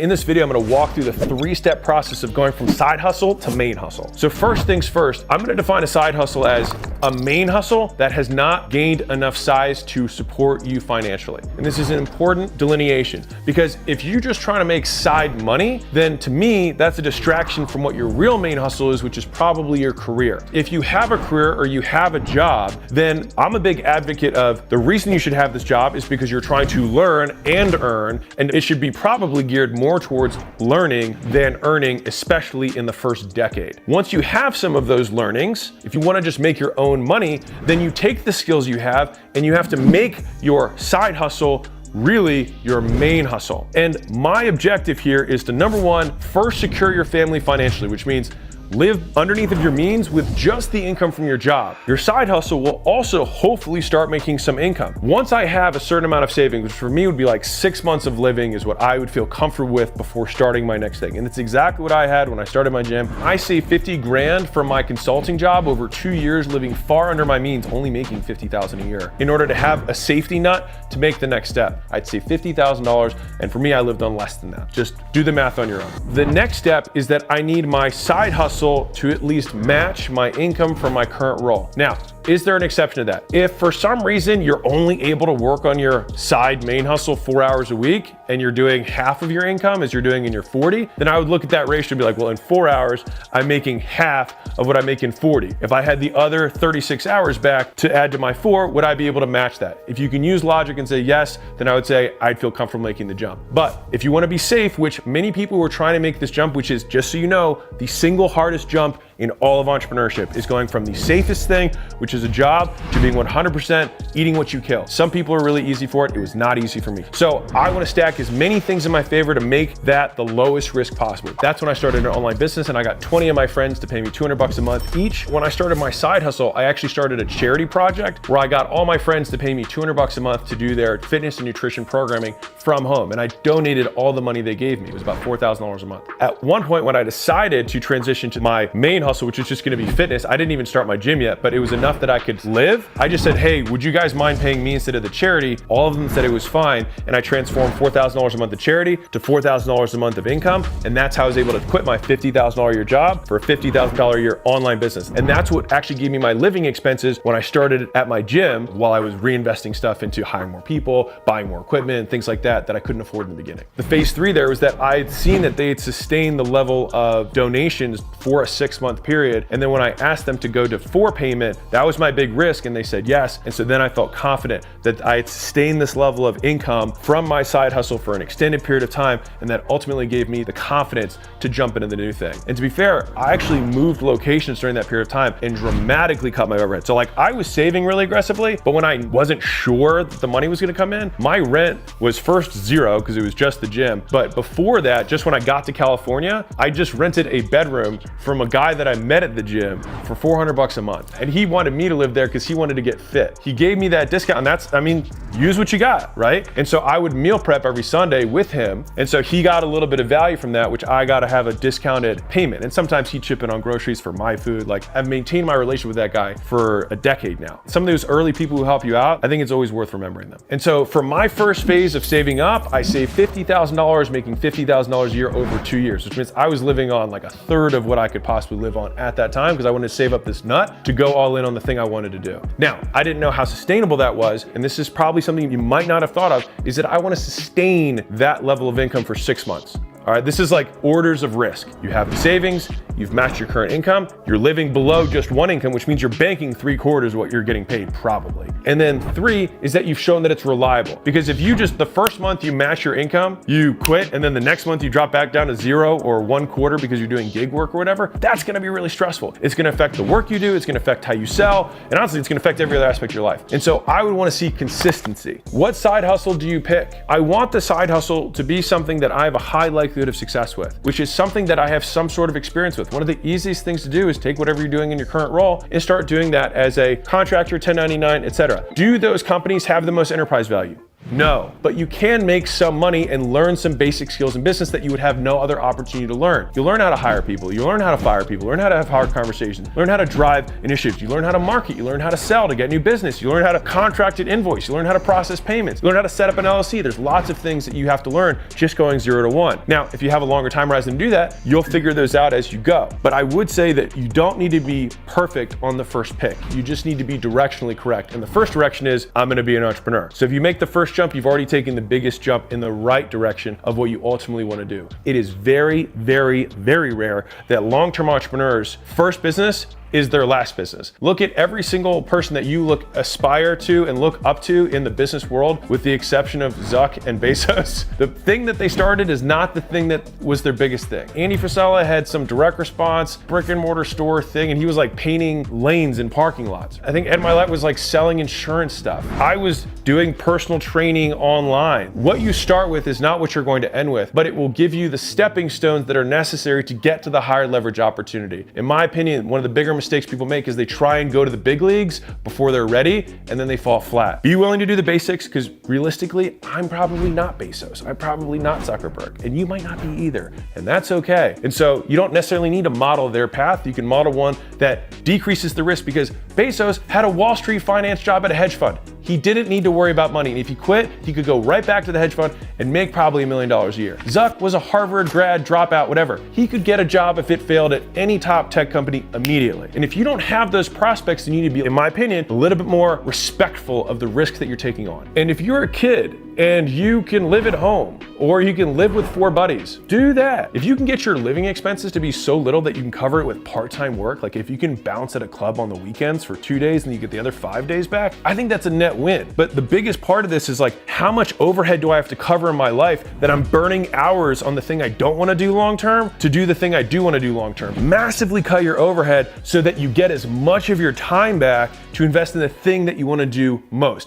In this video, I'm gonna walk through the three-step process of going from side hustle to main hustle. So first things first, I'm gonna define a side hustle as a main hustle that has not gained enough size to support you financially. And this is an important delineation because if you're just trying to make side money, then to me, that's a distraction from what your real main hustle is, which is probably your career. If you have a career or you have a job, then I'm a big advocate of the reason you should have this job is because you're trying to learn and earn, and it should be probably geared more towards learning than earning, especially in the first decade. Once you have some of those learnings, if you want to just make your own money, then you take the skills you have and you have to make your side hustle really your main hustle. And my objective here is to, number one, first secure your family financially, which means live underneath of your means with just the income from your job. Your side hustle will also hopefully start making some income. Once I have a certain amount of savings, which for me would be like 6 months of living is what I would feel comfortable with before starting my next thing. And it's exactly what I had when I started my gym. I saved 50 grand from my consulting job over 2 years, living far under my means, only making 50,000 a year. In order to have a safety nut to make the next step, I'd save $50,000. And for me, I lived on less than that. Just do the math on your own. The next step is that I need my side hustle to at least match my income from my current role. Now, is there an exception to that? If for some reason you're only able to work on your side main hustle 4 hours a week and you're doing half of your income as you're doing in your 40, then I would look at that ratio and be like, well, in 4 hours, I'm making half of what I make in 40. If I had the other 36 hours back to add to my 4, would I be able to match that? If you can use logic and say yes, then I would say I'd feel comfortable making the jump. But if you want to be safe, which many people who are trying to make this jump, which is, just so you know, the single hardest jump in all of entrepreneurship, is going from the safest thing, which is a job, to being 100% eating what you kill. Some people are really easy for it. It was not easy for me. So I want to stack as many things in my favor to make that the lowest risk possible. That's when I started an online business, and I got 20 of my friends to pay me $200 a month each. When I started my side hustle, I actually started a charity project where I got all my friends to pay me $200 a month to do their fitness and nutrition programming from home. And I donated all the money they gave me. It was about $4,000 a month. At one point, when I decided to transition to my main hustle, which is just going to be fitness, I didn't even start my gym yet, but it was enough that I could live. I just said, hey, would you guys mind paying me instead of the charity? All of them said it was fine. And I transformed $4,000 a month of charity to $4,000 a month of income. And that's how I was able to quit my $50,000 a year job for a $50,000 a year online business. And that's what actually gave me my living expenses when I started at my gym, while I was reinvesting stuff into hiring more people, buying more equipment, and things like that I couldn't afford in the beginning. The phase 3 there was that I'd seen that they had sustained the level of donations for a 6-month period. And then when I asked them to go to 4 payment, that was my big risk, and they said yes. And so then I felt confident that I had sustained this level of income from my side hustle for an extended period of time, and that ultimately gave me the confidence to jump into the new thing. And to be fair, I actually moved locations during that period of time and dramatically cut my overhead. So like, I was saving really aggressively, but when I wasn't sure that the money was gonna come in, my rent was first 0 because it was just the gym. But before that, just when I got to California, I just rented a bedroom from a guy that I met at the gym for $400 a month. And he wanted me to live there because he wanted to get fit. He gave me that discount, and that's, I mean, use what you got, right? And so I would meal prep every Sunday with him. And so he got a little bit of value from that, which I got to have a discounted payment. And sometimes he'd chip in on groceries for my food. Like, I've maintained my relationship with that guy for a decade now. Some of those early people who help you out, I think it's always worth remembering them. And so for my first phase of saving up, I saved $50,000, making $50,000 a year over 2 years, which means I was living on like a third of what I could possibly live on at that time, because I wanted to save up this nut to go all in on the thing I wanted to do. Now, I didn't know how sustainable that was, and this is probably something you might not have thought of, is that I want to sustain that level of income for 6 months. All right, this is like orders of risk. You have the savings, you've matched your current income, you're living below just one income, which means you're banking 3/4 of what you're getting paid probably. And then 3 is that you've shown that it's reliable. Because if you just, the first month you match your income, you quit, and then the next month you drop back down to 0 or 1/4 because you're doing gig work or whatever, that's gonna be really stressful. It's gonna affect the work you do, it's gonna affect how you sell, and honestly, it's gonna affect every other aspect of your life. And so I would wanna see consistency. What side hustle do you pick? I want the side hustle to be something that I have a high likelihood of success with, which is something that I have some sort of experience with. One of the easiest things to do is take whatever you're doing in your current role and start doing that as a contractor, 1099, etc. Do those companies have the most enterprise value? No, but you can make some money and learn some basic skills in business that you would have no other opportunity to learn. You'll learn how to hire people, you learn how to fire people, learn how to have hard conversations, learn how to drive initiatives, you learn how to market, you learn how to sell to get new business, you learn how to contract an invoice, you learn how to process payments, you learn how to set up an LLC. There's lots of things that you have to learn just going 0 to 1. Now, if you have a longer time horizon to do that, you'll figure those out as you go. But I would say that you don't need to be perfect on the first pick. You just need to be directionally correct. And the first direction is, I'm gonna be an entrepreneur. So if you make the first jump, you've already taken the biggest jump in the right direction of what you ultimately wanna do. It is very, very, very rare that long-term entrepreneurs' first business is their last business. Look at every single person that you aspire to and look up to in the business world, with the exception of Zuck and Bezos. The thing that they started is not the thing that was their biggest thing. Andy Frisella had some direct response, brick and mortar store thing, and he was like painting lanes in parking lots. I think Ed Mylett was like selling insurance stuff. I was doing personal training online. What you start with is not what you're going to end with, but it will give you the stepping stones that are necessary to get to the higher leverage opportunity. In my opinion, one of the bigger mistakes people make is they try and go to the big leagues before they're ready, and then they fall flat. Be willing to do the basics, because realistically, I'm probably not Bezos. I'm probably not Zuckerberg, and you might not be either, and that's okay. And so you don't necessarily need to model their path. You can model one that decreases the risk, because Bezos had a Wall Street finance job at a hedge fund. He didn't need to worry about money. And if he quit, he could go right back to the hedge fund and make probably $1 million a year. Zuck was a Harvard grad, dropout, whatever. He could get a job if it failed at any top tech company immediately. And if you don't have those prospects, you need to be, in my opinion, a little bit more respectful of the risk that you're taking on. And if you're a kid and you can live at home, or you can live with 4 buddies, do that. If you can get your living expenses to be so little that you can cover it with part-time work, like if you can bounce at a club on the weekends for 2 days and you get the other 5 days back, I think that's a net win. But the biggest part of this is like, how much overhead do I have to cover in my life that I'm burning hours on the thing I don't want to do long-term to do the thing I do want to do long-term? Massively cut your overhead so that you get as much of your time back to invest in the thing that you want to do most.